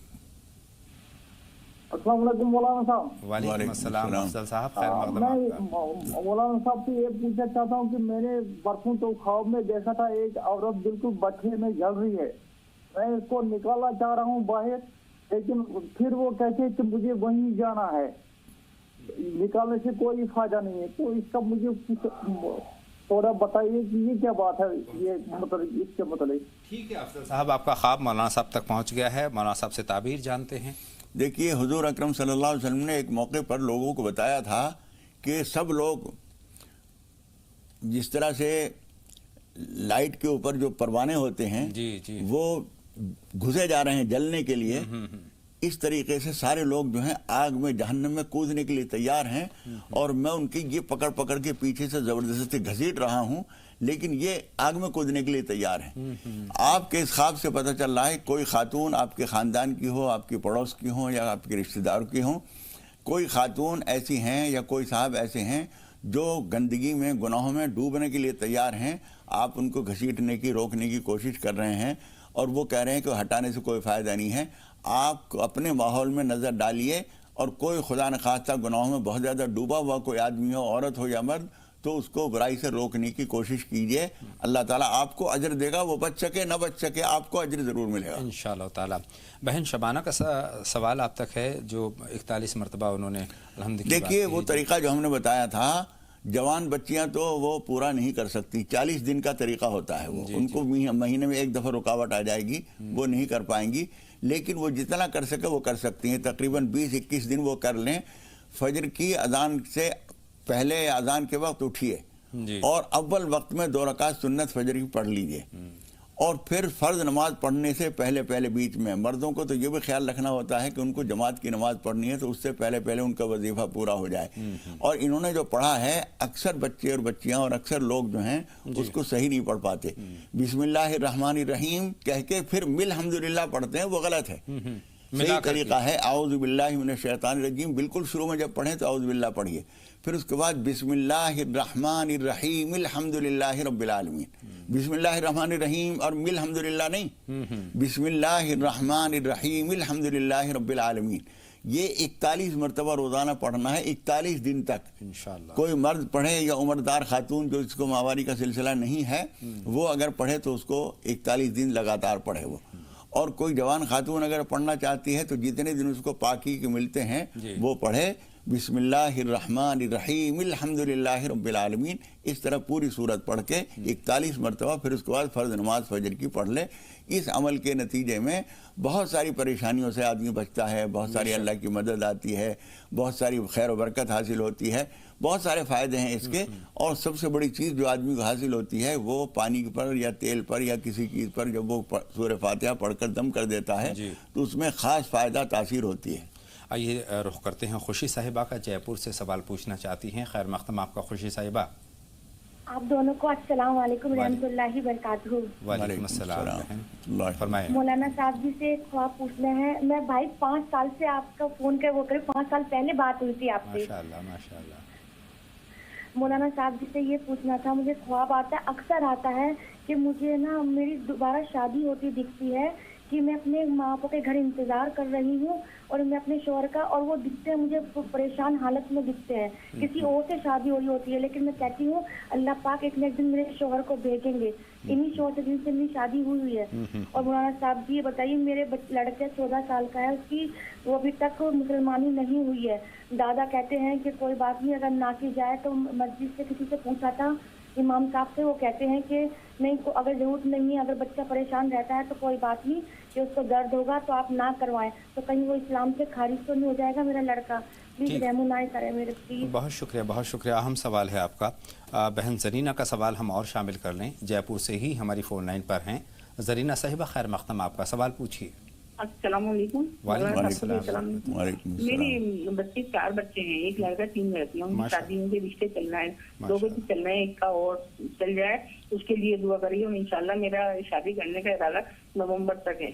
السلام علیکم مولانا صاحب۔ وعلیکم السلام افضل صاحب، خیر مقدم آپ کا۔ میں مولانا صاحب سے یہ پوچھنا چاہتا ہوں کہ میں نے برسوں تو خواب میں دیکھا تھا ایک عورت بالکل بٹھے میں جل رہی ہے، میں اس کو نکالنا چاہ رہا ہوں باہر، لیکن پھر وہ کہتے کہ مجھے وہیں جانا ہے، نکالنے سے کوئی فائدہ نہیں ہے، تو اس کا مجھے تھوڑا بتائیے کہ یہ کیا بات ہے، یہ مطلب اس کے متعلق۔ ٹھیک ہے افضل صاحب، آپ کا خواب مولانا صاحب تک پہنچ گیا ہے، مولانا صاحب سے تعبیر جانتے ہیں۔ دیکھیے، حضور اکرم صلی اللہ علیہ وسلم نے ایک موقع پر لوگوں کو بتایا تھا کہ سب لوگ جس طرح سے لائٹ کے اوپر جو پروانے ہوتے ہیں وہ گھسے جا رہے ہیں جلنے کے لیے، اس طریقے سے سارے لوگ جو ہیں آگ میں جہنم میں کودنے کے لیے تیار ہیں، اور میں ان کی یہ پکڑ پکڑ کے پیچھے سے زبردستی گھسیٹ رہا ہوں، لیکن یہ آگ میں کودنے کے لیے تیار ہیں۔ آپ کے اس خواب سے پتہ چل رہا ہے کوئی خاتون آپ کے خاندان کی ہو، آپ کے پڑوس کی ہوں، یا آپ کے رشتہ داروں کی ہوں، کوئی خاتون ایسی ہیں یا کوئی صاحب ایسے ہیں جو گندگی میں گناہوں میں ڈوبنے کے لیے تیار ہیں، آپ ان کو گھسیٹنے کی روکنے کی کوشش کر رہے ہیں، اور وہ کہہ رہے ہیں کہ ہٹانے سے کوئی فائدہ نہیں ہے۔ آپ اپنے ماحول میں نظر ڈالیے، اور کوئی خدا نخواستہ گناہوں میں بہت زیادہ ڈوبا ہوا کوئی آدمی ہو، عورت ہو یا مرد، تو اس کو برائی سے روکنے کی کوشش کیجئے، اللہ تعالیٰ آپ کو اجر دے گا، وہ بچ سکے نہ بچ سکے آپ کو اجر ضرور ملے گا انشاءاللہ تعالیٰ۔ بہن شبانہ کا سوال آپ تک ہے، جو 41 مرتبہ انہوں نے الحمد کی دیکھیے وہ طریقہ جو ہم نے بتایا تھا، جوان بچیاں تو وہ پورا نہیں کر سکتی، 40 دن کا طریقہ ہوتا ہے، وہ ان کو مہینے میں ایک دفعہ رکاوٹ آ جائے گی، وہ نہیں کر پائیں گی، لیکن وہ جتنا کر سکے وہ کر سکتی ہیں، تقریباً 20-21 دن وہ کر لیں۔ فجر کی اذان سے پہلے اذان کے وقت اٹھیے، اور اول وقت میں 2 رکعت سنت فجر کی پڑھ لیجئے، اور پھر فرض نماز پڑھنے سے پہلے بیچ میں مردوں کو تو یہ بھی خیال رکھنا ہوتا ہے کہ ان کو جماعت کی نماز پڑھنی ہے، تو اس سے پہلے ان کا وظیفہ پورا ہو جائے، اور انہوں نے جو پڑھا ہے اکثر بچے اور بچیاں اور اکثر لوگ جو ہیں اس کو صحیح نہیں پڑھ پاتے، بسم اللہ الرحمن الرحیم کہہ کے پھر الحمدللہ پڑھتے ہیں، وہ غلط ہے۔ صحیح طریقہ ہے اعوذ باللہ من الشیطان الرجیم، بالکل شروع میں جب پڑھیں تو اعوذ باللہ پڑھیے، پھر اس کے بعد بسم اللہ الرحمن الرحیم الحمدللہ رب العالمین، بسم اللہ الرحمن الرحیم اور الحمدللہ نہیں، بسم اللہ الرحمن الرحیم الحمدللہ رب العالمین، یہ 41 مرتبہ روزانہ پڑھنا ہے، 41 دن تک۔ انشاءاللہ کوئی مرد پڑھے یا عمردار خاتون جو اس کو ماہواری کا سلسلہ نہیں ہے، وہ اگر پڑھے تو اس کو 41 دن لگاتار پڑھے وہ، اور کوئی جوان خاتون اگر پڑھنا چاہتی ہے تو جتنے دن اس کو پاکی کے ملتے ہیں وہ پڑھے بسم اللہ الرحمن الرحیم الحمدللہ رب العالمین، اس طرح پوری سورت پڑھ کے 41 مرتبہ، پھر اس کے بعد فرض نماز فجر کی پڑھ لے۔ اس عمل کے نتیجے میں بہت ساری پریشانیوں سے آدمی بچتا ہے، بہت ساری اللہ کی مدد آتی ہے، بہت ساری خیر و برکت حاصل ہوتی ہے، بہت سارے فائدے ہیں اس کے۔ اور سب سے بڑی چیز جو آدمی کو حاصل ہوتی ہے وہ پانی پر یا تیل پر یا کسی چیز پر جب وہ سورہ فاتحہ پڑھ کر دم کر دیتا ہے تو اس میں خاص فائدہ تاثیر ہوتی ہے۔ آئیے رخ کرتے ہیں خوشی صاحبہ کا، جے پور سے سوال پوچھنا چاہتی ہیں۔ خیر مقدم آپ کا خوشی صاحبہ۔ آپ دونوں کو السلام علیکم رحمۃ اللہ وبرکاتہ۔ وعلیکم السلام، فرمائیں۔ مولانا صاحب جی سے ایک خواب پوچھنا ہے۔ میں بھائی 5 سال سے آپ کا فون کر وہ کرے، 5 سال پہلے بات ہوئی تھی آپ سے۔ ماشاءاللہ ماشاءاللہ۔ مولانا صاحب جی سے یہ پوچھنا تھا، مجھے خواب آتا ہے، اکثر آتا ہے کہ مجھے نا میری دوبارہ شادی ہوتی دکھتی ہے، کہ میں اپنے ماں باپ کے گھر انتظار کر رہی ہوں اور میں اپنے شوہر کا، اور وہ دکھتے ہیں مجھے پریشان حالت میں دکھتے ہیں، کسی اور سے شادی ہو رہی ہوتی ہے، لیکن میں کہتی ہوں اللہ پاک ایک نہ ایک دن میرے شوہر کو بھیجیں گے، انہی شوہر سے جن سے میری شادی ہوئی ہے۔ اور مولانا صاحب جی یہ بتائیے، میرے لڑکے 14 سال کا ہے، اس کی وہ ابھی تک مسلمانی نہیں ہوئی ہے۔ دادا کہتے ہیں کہ کوئی بات نہیں، اگر نہ کی جائے تو مسجد سے کسی سے پوچھا تھا امام صاحب سے، وہ کہتے ہیں کہ نہیں، اگر ضرورت نہیں ہے، اگر بچہ پریشان رہتا ہے تو کوئی بات نہیں، کہ اس کو درد ہوگا تو آپ نہ کروائیں، تو کہیں وہ اسلام سے خارج تو نہیں ہو جائے گا میرا لڑکا؟ پلیز رحمنائی کریں میرے پلیز۔ بہت شکریہ بہت شکریہ، اہم سوال ہے آپ کا۔ بہن زرینہ کا سوال ہم اور شامل کر لیں، جے پور سے ہی ہماری فون لائن پر ہیں۔ زرینہ صاحبہ خیر مقدم، آپ کا سوال پوچھیے۔ السلام علیکم۔ وعلیکم السلام۔ میری بچے 4 بچے ہیں، ایک لڑکا 3 لڑکیاں، ان کی شادی کے رشتے چل رہے ہیں، 2 بچے چل رہے ہیں، ایک کا اور چل جائے، اس کے لیے دعا کریے، اور انشاءاللہ میرا شادی کرنے کا ارادہ نومبر تک ہے۔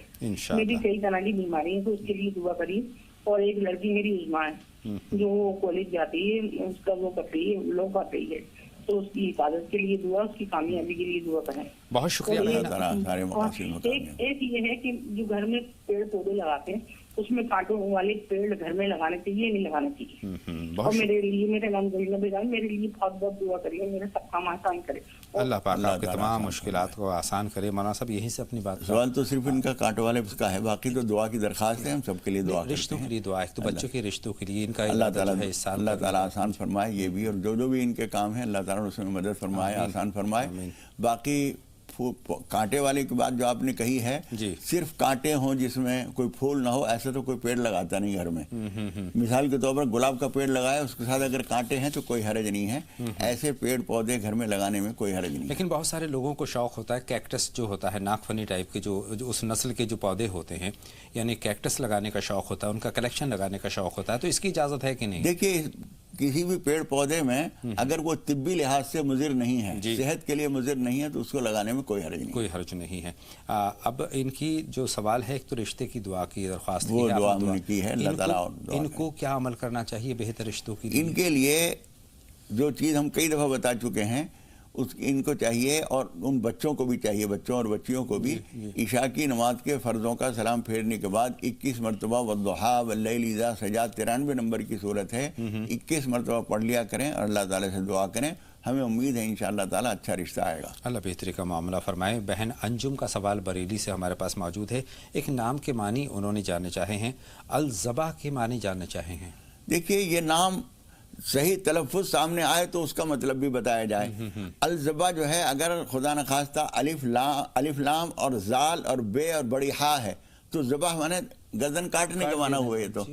میری کئی طرح کی بیماری ہیں تو اس کے لیے دعا کریے۔ اور ایک لڑکی میری عظما ہے جو کالج جاتی ہے، اس کا وہ کرتی ہے، لو کر رہی ہے، تو اس کی حفاظت کے لیے دعا، اس کی کامیابی کے لیے دعا کریں۔ بہت شکریہ۔ ایک یہ ہے کہ جو گھر میں پیڑ پودے لگاتے ہیں اس میں کانٹوں والے پیڑ گھر میں لگانے چاہیے، نہیں لگانے چاہیے۔ اور میرے لیے، میرے نام زرینہ بیگم، میرے لیے بہت بہت دعا کریے، میرا سب کام آسان کرے، اللہ پاک آپ کے تمام مشکلات کو آسان کرے۔ مولانا صاحب یہیں سے اپنی بات سوال تو صرف ان کا کانٹوں والے اس کا ہے، باقی تو دعا کی درخواست ہے، ہم سب کے لیے دعا کرتے ہیں، رشتوں کے لیے دعا ہے، تو بچوں کے رشتوں کے لیے ان کا اللہ تعالیٰ آسان فرمائے یہ بھی، اور جو بھی ان کے کام ہیں اللہ تعالیٰ اس میں مدد فرمائے، آسان فرمائے۔ باقی کانٹے والے کی بات جو آپ نے کہی ہے، صرف کانٹے ہوں جس میں کوئی پھول نہ ہو، ایسا تو کوئی پیڑ لگاتا نہیں گھر میں۔ مثال کے طور پر گلاب کا پیڑ لگایا، اس کے ساتھ اگر کانٹے ہیں تو کوئی حرج نہیں ہے، ایسے پیڑ پودے گھر میں لگانے میں کوئی حرج نہیں۔ لیکن بہت سارے لوگوں کو شوق ہوتا ہے کیکٹس جو ہوتا ہے، ناک فنی ٹائپ کے جو اس نسل کے جو پودے ہوتے ہیں، یعنی کیکٹس لگانے کا شوق ہوتا ہے، ان کا کلیکشن لگانے کا شوق ہوتا ہے، تو اس کی اجازت ہے کہ نہیں؟ دیکھیے کسی بھی پیڑ پودے میں اگر وہ طبی لحاظ سے مضر نہیں ہے، صحت کے لیے مضر نہیں ہے، تو اس کو لگانے میں کوئی حرج نہیں، کوئی حرج نہیں ہے۔ اب ان کی جو سوال ہے، ایک تو رشتے کی دعا کی درخواست وہ دعا ہم نے کی ہے، اللہ تعالیٰ ان کو کیا عمل کرنا چاہیے بہتر رشتوں کے لیے؟ ان کے لیے جو چیز ہم کئی دفعہ بتا چکے ہیں، ان کو چاہیے، اور ان بچوں کو بھی چاہیے، بچوں اور بچیوں کو بھی، عشاء کی نماز کے فرضوں کا سلام پھیرنے کے بعد 21 مرتبہ والضحیٰ واللیل اذا سجیٰ 93 نمبر کی صورت ہے، 21 مرتبہ پڑھ لیا کریں اور اللہ تعالیٰ سے دعا کریں، ہمیں امید ہے انشاءاللہ تعالیٰ اچھا رشتہ آئے گا۔ اللہ بہتری کا معاملہ فرمائے۔ بہن انجم کا سوال بریلی سے ہمارے پاس موجود ہے، ایک نام کے معنی انہوں نے جاننے چاہے ہیں، الزبا کے معنی جاننا چاہے ہیں۔ دیکھیے یہ نام صحیح تلفظ سامنے آئے تو اس کا مطلب بھی بتایا جائے۔ الزبا جو ہے، اگر خدا نخواستہ الف لام اور زال اور بے اور بڑی ہا ہے تو ذبح مانے گردن کاٹنے کے معنی ہوئے، تو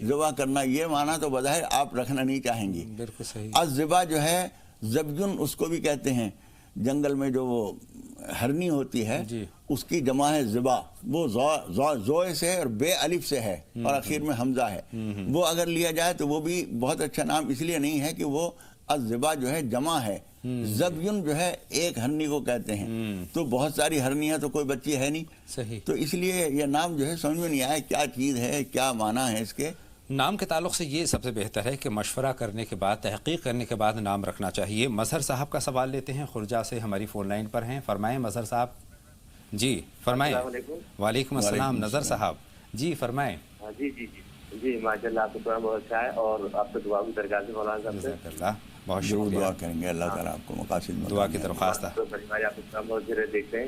ذبح کرنا یہ معنی تو بظاہر آپ رکھنا نہیں چاہیں گی۔ بالکل صحیح۔ الزبا جو ہے، زبجن اس کو بھی کہتے ہیں، جنگل میں جو وہ ہرنی ہوتی ہے اس کی جمع ہے زبا، وہ زوئے سے اور بے الف سے ہے اور آخر میں حمزہ ہے، وہ اگر لیا جائے تو وہ بھی بہت اچھا نام اس لیے نہیں ہے کہ وہ الزبا جو ہے جمع ہے، زبیون جو ہے ایک ہرنی کو کہتے ہیں، تو بہت ساری ہرنیاں تو کوئی بچی ہے نہیں، صحیح، تو اس لیے یہ نام جو ہے سمجھ میں نہیں آیا کیا چیز ہے، کیا معنی ہے اس کے۔ نام کے تعلق سے یہ سب سے بہتر ہے کہ مشورہ کرنے کے بعد، تحقیق کرنے کے بعد نام رکھنا چاہیے۔ مظہر صاحب کا سوال لیتے ہیں، خرجہ سے ہماری فون لائن پر ہیں، فرمائیں مظہر صاحب۔ جی فرمائیں۔ وعلیکم السلام نظر صاحب، جی فرمائیں۔ جی ماشاء اللہ، آپ کا پروگرام بہت اچھا ہے اور آپ کو دعا کی درخواست ہے مولانا صاحب سے۔ جزاک اللہ، بہت ضرور شکریہ، دعا کریں گے، اللہ تعالیٰ آپ کو مقاصد دعا کی درخواست ہے۔ تو بھائی آپ کا پروگرام بہت زیادہ دیکھتے ہیں،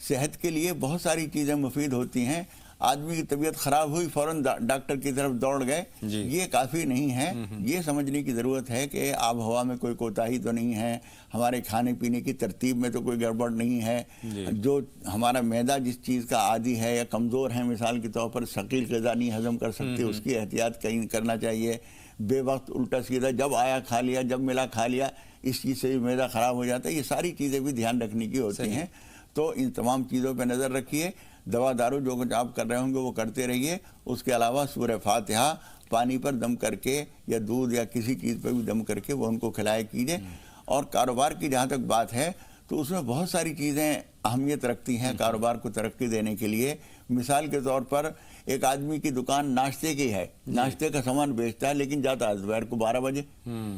صحت کے لیے بہت ساری چیزیں مفید ہوتی ہیں. آدمی کی طبیعت خراب ہوئی فوراً ڈاکٹر کی طرف دوڑ گئے, یہ کافی نہیں ہے. یہ سمجھنے کی ضرورت ہے کہ آب و ہوا میں کوئی کوتاہی تو نہیں ہے, ہمارے کھانے پینے کی ترتیب میں تو کوئی گڑبڑ نہیں ہے. جو ہمارا معدہ جس چیز کا عادی ہے یا کمزور ہے, مثال کے طور پر ثقیل غذا نہیں ہضم کر سکتے, اس کی احتیاط کرنا چاہیے. بے وقت الٹا سیدھا جب آیا کھا لیا, جب ملا کھا لیا, اس چیز سے بھی معدہ خراب ہو جاتا ہے. یہ ساری چیزیں بھی دھیان رکھنے کی ہوتی ہیں. تو ان تمام چیزوں پہ نظر رکھیے. دوا دارو جو کچھ آپ کر رہے ہوں گے وہ کرتے رہیے. اس کے علاوہ سورہ فاتحہ پانی پر دم کر کے یا دودھ یا کسی چیز پہ بھی دم کر کے وہ ان کو کھلائے کیجیے. اور کاروبار کی جہاں تک بات ہے تو اس میں بہت ساری چیزیں اہمیت رکھتی ہیں کاروبار کو ترقی دینے کے لیے. مثال کے طور پر ایک آدمی کی دکان ناشتے کی ہے, ناشتے کا سامان بیچتا ہے, لیکن جاتا ہے دوپہر کو 12 بجے,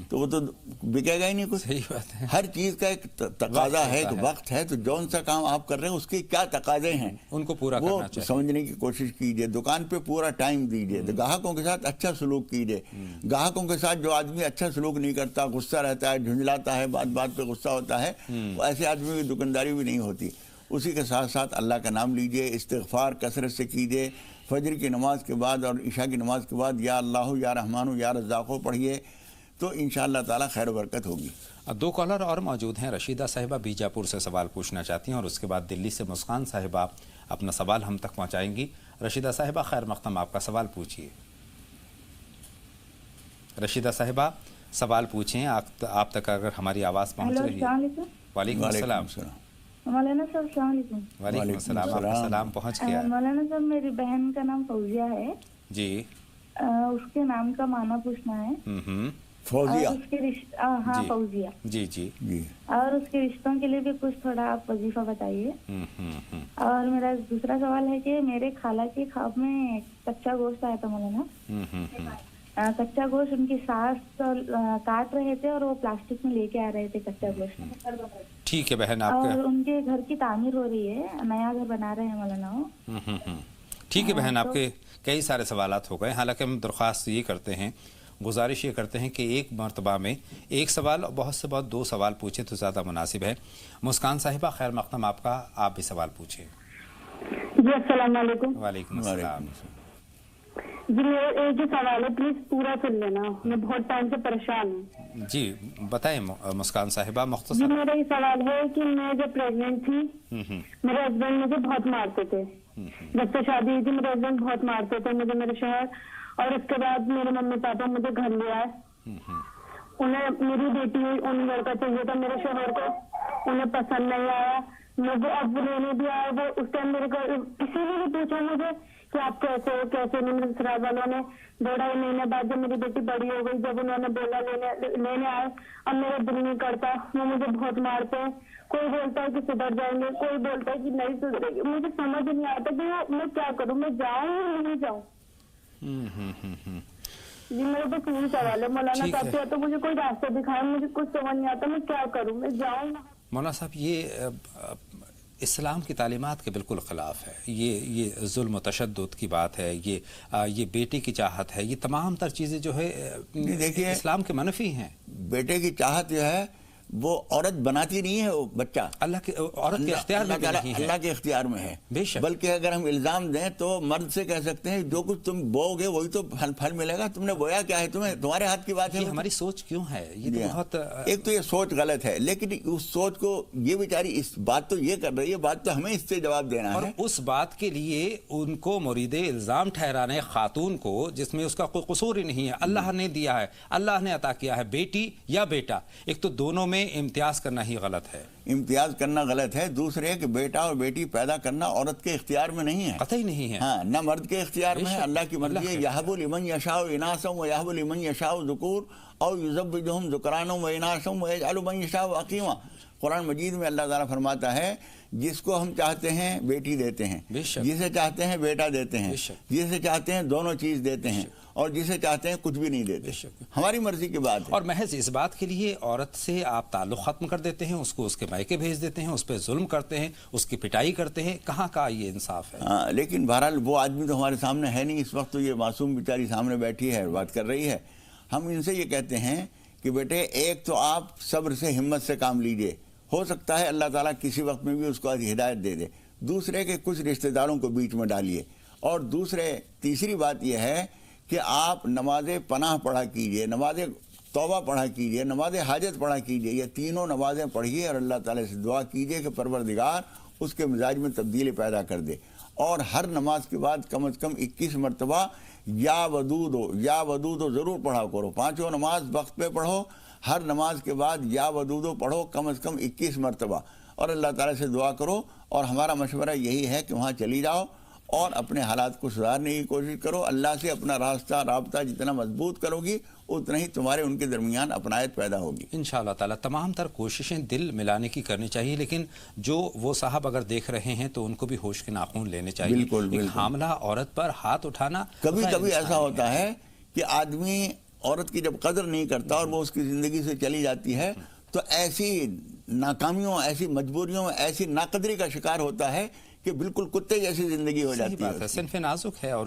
تو وہ تو بکے گا ہی نہیں کچھ. صحیح بات ہے. ہر چیز کا ایک تقاضا ہے, ایک وقت ہے. تو جون سا کام آپ کر رہے ہیں اس کے کیا تقاضے ہیں ان کو پورا وہ کرنا چاہیے, سمجھنے کی کوشش کیجیے. دکان پہ پورا ٹائم دیجیے. گاہکوں کے ساتھ اچھا سلوک کیجیے. گاہکوں کے ساتھ جو آدمی اچھا سلوک نہیں کرتا, غصہ رہتا ہے, جھنجھلاتا ہے, بات بات پہ غصہ ہوتا ہے, ایسے آدمی کی دکانداری بھی نہیں ہوتی. اسی کے ساتھ ساتھ اللہ کا نام لیجئے, استغفار کثرت سے کیجئے. فجر کی نماز کے بعد اور عشاء کی نماز کے بعد یا اللہ یا رحمان یا رزاق پڑھیے, تو انشاءاللہ تعالی خیر و برکت ہوگی. اب 2 کالر اور موجود ہیں. رشیدہ صاحبہ بیجاپور سے سوال پوچھنا چاہتی ہیں, اور اس کے بعد دلی سے مسکان صاحبہ اپنا سوال ہم تک پہنچائیں گی. رشیدہ صاحبہ خیر مقدم, آپ کا سوال پوچھیے. رشیدہ صاحبہ سوال پوچھیں, آپ تک اگر ہماری آواز پہنچ رہی ہے. وعلیکم السلام. مولانا صاحب السلام علیکم. وعلیکم السلام. آپ کا سلام پہنچ گیا. مولانا صاحب میری بہن کا نام فوزیہ ہے. جی. اس کے نام کا معنی پوچھنا ہے. فوزیہ. ہاں فوزیہ. جی جی جی. اور اس کے رشتوں کے لیے بھی کچھ تھوڑا آپ وظیفہ بتائیے. اور میرا دوسرا سوال ہے کہ میرے خالہ کے خواب میں کچا گوشت آیا تھا مولانا. کچا گوشت ان کی ساس کاٹ رہے تھے اور وہ پلاسٹک میں لے کے آ رہے تھے کچا گوشت. ٹھیک ہے بہن, آپ اور ان کے گھر کی تعمیر ہو رہی ہے, نیا گھر بنا رہے ہیں مولانا. ٹھیک ہے بہن, آپ کے کئی سارے سوالات ہو گئے. حالانکہ ہم درخواست یہ کرتے ہیں, گزارش یہ کرتے ہیں کہ ایک مرتبہ میں ایک سوال اور بہت سے بہت 2 سوال پوچھیں تو زیادہ مناسب ہے. مسکان صاحبہ خیر مقدم آپ کا, آپ بھی سوال پوچھیں. جی السلام علیکم. وعلیکم السلام. جی میرا ایک ہی سوال ہے, پلیز پورا سن لینا, میں بہت ٹائم سے پریشان ہوں. جی بتائیں مسکان صاحبہ مختصر. جی میرا یہ سوال ہے کہ میں جب پریگننٹ تھی میرے ہسبینڈ مجھے بہت مارتے تھے. جب سے شادی ہوئی تھی میرے ہسبینڈ بہت مارتے تھے مجھے, میرے شوہر. اور اس کے بعد میرے ممی پاپا مجھے گھر لے آئے. انہیں میری بیٹی ہوئی, ان لڑکا چاہیے تھا میرے شوہر کو, انہیں پسند نہیں آیا. مجھے اب لینے بھی آیا. وہ اس ٹائم میرے کو کسی نے بھی پوچھا مجھے کہ آپ کیسے ہو کیسے نہیں. میرے سسرال والوں نے 2-2.5 مہینے بعد جب میری بیٹی بڑی ہو گئی, جب انہوں نے بولا لینے آئے, اب میرا دل نہیں کرتا. وہ مجھے بہت مارتے ہیں. کوئی بولتا ہے کہ سدھر جائیں گے, کوئی بولتا ہے کہ نہیں سدھرے گی. مجھے سمجھ نہیں آتا کہ میں کیا کروں, میں جاؤں یا نہیں جاؤں. جی میرا بس یہی سوال ہے مولانا صاحب سے, تو مجھے کوئی راستہ دکھائے, مجھے کچھ سمجھ نہیں آتا میں کیا کروں, میں جاؤں. مولانا صاحب یہ اسلام کی تعلیمات کے بالکل خلاف ہے. یہ ظلم و تشدد کی بات ہے, یہ بیٹے کی چاہت ہے, یہ تمام تر چیزیں جو ہے دیکھیے اسلام کے منفی ہیں. بیٹے کی چاہت جو ہے وہ عورت بناتی نہیں ہے, وہ بچہ اللہ کے عورت کے اختیار میں نہیں ہے, اللہ کے اختیار میں ہے. بے شک. بلکہ اگر ہم الزام دیں تو مرد سے کہہ سکتے ہیں جو کچھ تم بو گے وہی تو پھل ملے گا. تم نے بویا کیا ہے, تمہارے ہاتھ کی بات ہے. ہماری سوچ کیوں ہے یہ تو بہت, ایک تو یہ سوچ غلط ہے, لیکن اس سوچ کو یہ بیچاری اس بات تو یہ کر رہی ہے, بات تو ہمیں اس سے جواب دینا ہے. اور اس بات کے لیے ان کو مرید الزام ٹھہرانے خاتون کو جس میں اس کا کوئی قصور ہی نہیں ہے, اللہ نے دیا ہے, اللہ نے عطا کیا ہے, بیٹی یا بیٹا, ایک تو دونوں میں امتیاز کرنا ہی غلط ہے. امتیاز کرنا غلط ہے. دوسرے کہ بیٹا اور بیٹی پیدا کرنا عورت کے اختیار میں نہیں ہے, قطعی نہیں ہے. ہاں, نہ مرد کے اختیار میں ہے. اللہ کی مرضی ہے, یہب لمن یشاء اناسا ویہب لمن یشاء ذکور او یزوجہم ذکرانا واناسا ویجعل من یشاء عقیما. قرآن مجید میں اللہ تعالیٰ فرماتا ہے جس کو ہم چاہتے ہیں بیٹی دیتے ہیں, جسے چاہتے ہیں بیٹا دیتے ہیں, جسے چاہتے ہیں دونوں چیز دیتے ہیں, اور جسے چاہتے ہیں کچھ بھی نہیں دیتے. ہماری مرضی کی بات ہے. اور محض اس بات کے لیے عورت سے آپ تعلق ختم کر دیتے ہیں, اس کو اس کے مائکے بھیج دیتے ہیں, اس پہ ظلم کرتے ہیں, اس کی پٹائی کرتے ہیں. کہاں کا یہ انصاف ہے؟ لیکن بہرحال وہ آدمی تو ہمارے سامنے ہے نہیں اس وقت. تو یہ معصوم بیچاری سامنے بیٹھی ہے, بات کر رہی ہے. ہم ان سے یہ کہتے ہیں کہ بیٹے ایک تو آپ صبر سے ہمت سے کام لیجئے, ہو سکتا ہے اللہ تعالیٰ کسی وقت میں بھی اس کو ہدایت دے دے. دوسرے کے کچھ رشتہ داروں کو بیچ میں ڈالیے، اور تیسری بات یہ ہے کہ آپ نماز پناہ پڑھا کیجئے، نماز توبہ پڑھا کیجئے، نماز حاجت پڑھا کیجئے، یہ تینوں نمازیں پڑھیے اور اللہ تعالیٰ سے دعا کیجئے کہ پروردگار اس کے مزاج میں تبدیلی پیدا کر دے، اور ہر نماز کے بعد کم از کم 21 مرتبہ یا ودودو ضرور پڑھا کرو، 5 نماز وقت پہ پڑھو، ہر نماز کے بعد یا ودودو پڑھو کم از کم 21 مرتبہ، اور اللہ تعالیٰ سے دعا کرو، اور ہمارا مشورہ یہی ہے کہ وہاں چلی جاؤ اور اپنے حالات کو سدھارنے کی کوشش کرو، اللہ سے اپنا رابطہ جتنا مضبوط کرو گی اتنا ہی تمہارے ان کے درمیان اپنائیت پیدا ہوگی انشاءاللہ تعالیٰ۔ تمام تر کوششیں دل ملانے کی کرنی چاہیے، لیکن جو وہ صاحب اگر دیکھ رہے ہیں تو ان کو بھی ہوش کے ناخن لینے چاہیے۔ بالکل ایک حاملہ عورت پر ہاتھ اٹھانا کبھی ایسا ہوتا ہے کہ آدمی عورت کی جب قدر نہیں کرتا اور وہ اس کی زندگی سے چلی جاتی ہے تو ایسی ناکامیوں، ایسی مجبوریوں، ایسی ناقدری کا شکار ہوتا ہے کہ بالکل کتے جیسی زندگی ہو جاتی ہے۔ صنف نازک ہے، اور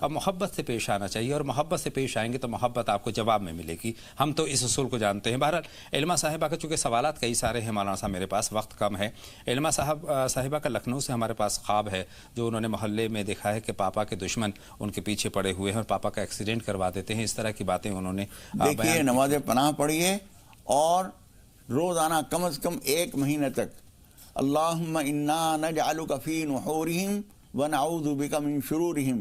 محبت سے پیش آنا چاہیے، اور محبت سے پیش آئیں گے تو محبت آپ کو جواب میں ملے گی۔ ہم تو اس اصول کو جانتے ہیں۔ بہرحال علمہ صاحبہ کا چونکہ سوالات کئی سارے ہیں مولانا صاحب، میرے پاس وقت کم ہے۔ علمہ صاحبہ کا لکھنؤ سے ہمارے پاس خواب ہے جو انہوں نے محلے میں دیکھا ہے کہ پاپا کے دشمن ان کے پیچھے پڑے ہوئے ہیں اور پاپا کا ایکسیڈنٹ کروا دیتے ہیں، اس طرح کی باتیں انہوں نے دیکھیے۔ نماز پناہ پڑھیے اور روزانہ کم از کم 1 مہینہ تک اللہم انا نجعلک فی نحورہم ونعوذ بک من شرورہم،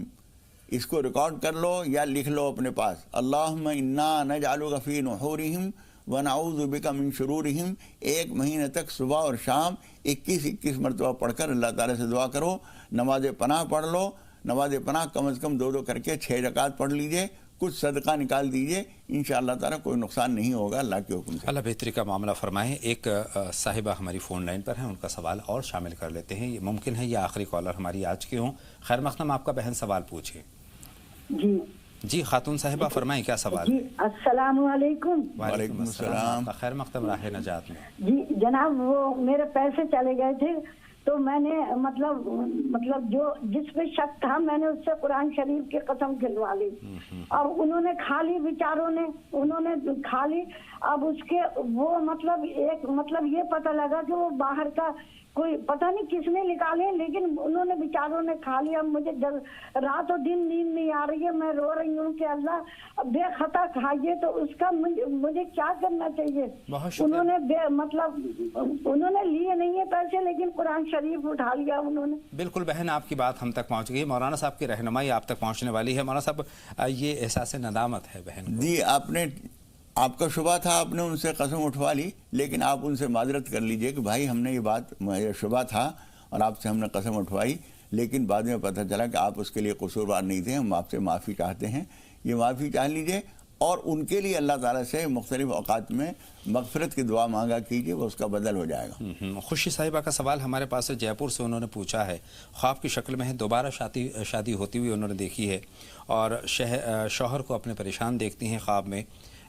اس کو ریکارڈ کر لو یا لکھ لو اپنے پاس، اللہم انا نجعلک فی نحورہم ونعوذ بک من شرورہم، 1 مہینہ تک صبح اور شام 21 مرتبہ پڑھ کر اللہ تعالیٰ سے دعا کرو۔ نماز پناہ پڑھ لو، نماز پناہ کم از کم 2 کر کے 6 رکعت پڑھ لیجئے، کچھ صدقہ نکال دیجئے، انشاءاللہ تعالیٰ کوئی نقصان نہیں ہوگا اللہ کے حکم سے۔ اللہ بہتری کا معاملہ فرمائیں۔ ایک صاحبہ ہماری فون لائن پر ہیں، ان کا سوال اور شامل کر لیتے ہیں، یہ ممکن ہے یہ آخری کالر ہماری آج کی ہوں۔ خیر مقدم، آپ کا بہن سوال پوچھیں۔ جی خاتون صاحبہ فرمائیں، کیا سوال ہے؟ السلام علیکم۔ وعلیکم السلام۔ خیر مقدم راہ نجات میں۔ جی جناب، وہ میرے پیسے چلے گئے تھے تو میں نے مطلب جو جس پہ شک تھا میں نے اس سے قرآن شریف کی قسم کھلوا لی، اور انہوں نے کھا لی، بیچاروں نے انہوں نے کھا لی۔ اب اس کے وہ مطلب یہ پتہ لگا کہ وہ باہر کا کوئی پتہ نہیں کس نے نکالے، لیکن انہوں نے بیچاروں نے کھا لیا۔ اب مجھے رات و دن نیند نہیں آ رہی ہے، میں رو رہی ہوں کہ اللہ بے خطا کھائیے تو اس کا مجھے کیا کرنا چاہیے؟ انہوں نے لیے نہیں ہے پیسے، لیکن قرآن شریف اٹھا لیا انہوں نے۔ بالکل بہن، آپ کی بات ہم تک پہنچ گئی، مولانا صاحب کی رہنمائی آپ تک پہنچنے والی ہے۔ مولانا صاحب، یہ احساس ندامت ہے بہن؟ جی، آپ کا شبہ تھا، آپ نے ان سے قسم اٹھوا لی، لیکن آپ ان سے معذرت کر لیجئے کہ بھائی ہم نے یہ بات، یہ شبہ تھا اور آپ سے ہم نے قسم اٹھوائی، لیکن بعد میں پتہ چلا کہ آپ اس کے لیے قصوروار نہیں تھے، ہم آپ سے معافی چاہتے ہیں، یہ معافی چاہ لیجئے، اور ان کے لیے اللہ تعالیٰ سے مختلف اوقات میں مغفرت کی دعا مانگا کیجئے، وہ اس کا بدل ہو جائے گا۔ خوشی صاحبہ کا سوال ہمارے پاس ہے، جے پور سے، انہوں نے پوچھا ہے، خواب کی شکل میں ہے، دوبارہ شادی ہوتی ہوئی انہوں نے دیکھی ہے، اور شوہر کو اپنے پریشان دیکھتی ہیں خواب میں۔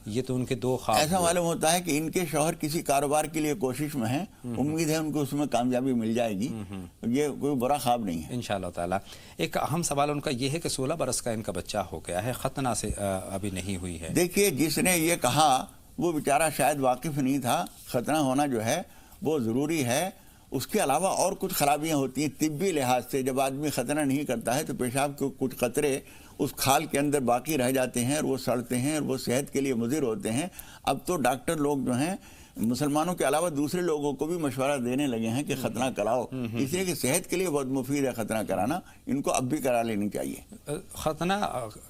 یہ تو ان کے 2 خواب۔ ایسا معلوم ہوتا ہے کہ ان کے شوہر کسی کاروبار کے لیے کوشش میں ہیں، امید ہے ان کو اس میں کامیابی مل جائے گی، یہ کوئی برا خواب نہیں ہے انشاءاللہ تعالیٰ۔ ایک اہم سوال ان کا یہ ہے کہ 16 برس کا ان کا بچہ ہو گیا ہے، ختنہ سے ابھی نہیں ہوئی ہے۔ دیکھیے، جس نے یہ کہا وہ بیچارہ شاید واقف نہیں تھا، ختنہ ہونا جو ہے وہ ضروری ہے، اس کے علاوہ اور کچھ خرابیاں ہوتی ہیں طبی لحاظ سے۔ جب آدمی ختنہ نہیں کرتا ہے تو پیشاب کے کچھ قطرے اس کھال کے اندر باقی رہ جاتے ہیں اور وہ سڑتے ہیں اور وہ صحت کے لیے مضر ہوتے ہیں۔ اب تو ڈاکٹر لوگ جو ہیں مسلمانوں کے علاوہ دوسرے لوگوں کو بھی مشورہ دینے لگے ہیں کہ ختنہ کراؤ، اس لیے کہ صحت کے لیے بہت مفید ہے ختنہ کرانا، ان کو اب بھی کرا لینی چاہیے۔ ختنہ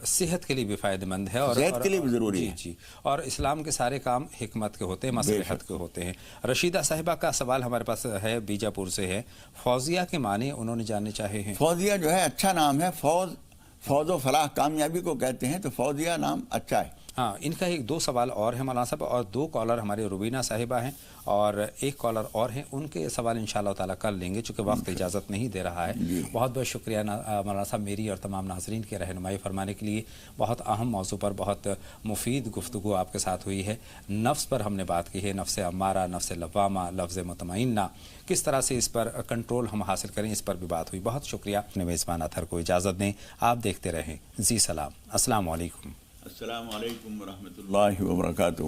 صحت کے لیے بھی فائدہ مند ہے اور صحت کے لیے بھی ضروری ہے، جی، اور اسلام کے سارے کام حکمت کے ہوتے ہیں، مصلحت کے ہوتے ہیں۔ رشیدہ صاحبہ کا سوال ہمارے پاس ہے، بیجاپور سے ہے، فوزیہ کے معنی انہوں نے جاننے چاہے ہیں۔ فوزیہ جو ہے اچھا نام ہے، فوز و فلاح، کامیابی کو کہتے ہیں، تو فوزیہ نام اچھا ہے۔ ہاں، ان کا 2 سوال اور ہیں مولانا صاحب، اور 2 کالر ہمارے روبینہ صاحبہ ہیں اور 1 کالر اور ہیں، ان کے سوال انشاءاللہ تعالیٰ کر لیں گے چونکہ وقت اجازت نہیں دے رہا ہے۔ بہت بہت شکریہ مولانا صاحب، میری اور تمام ناظرین کی رہنمائی فرمانے کے لیے۔ بہت اہم موضوع پر بہت مفید گفتگو آپ کے ساتھ ہوئی ہے۔ نفس پر ہم نے بات کی ہے، نفس امارہ، نفس لوامہ، لفظ مطمئنہ، کس طرح سے اس پر کنٹرول ہم حاصل کریں، اس پر بھی بات ہوئی۔ بہت شکریہ۔ اپنے میزبان اطہر کو اجازت دیں، آپ دیکھتے رہیں زی سلام۔ السلام علیکم۔ السلام علیکم ورحمۃ اللہ وبرکاتہ۔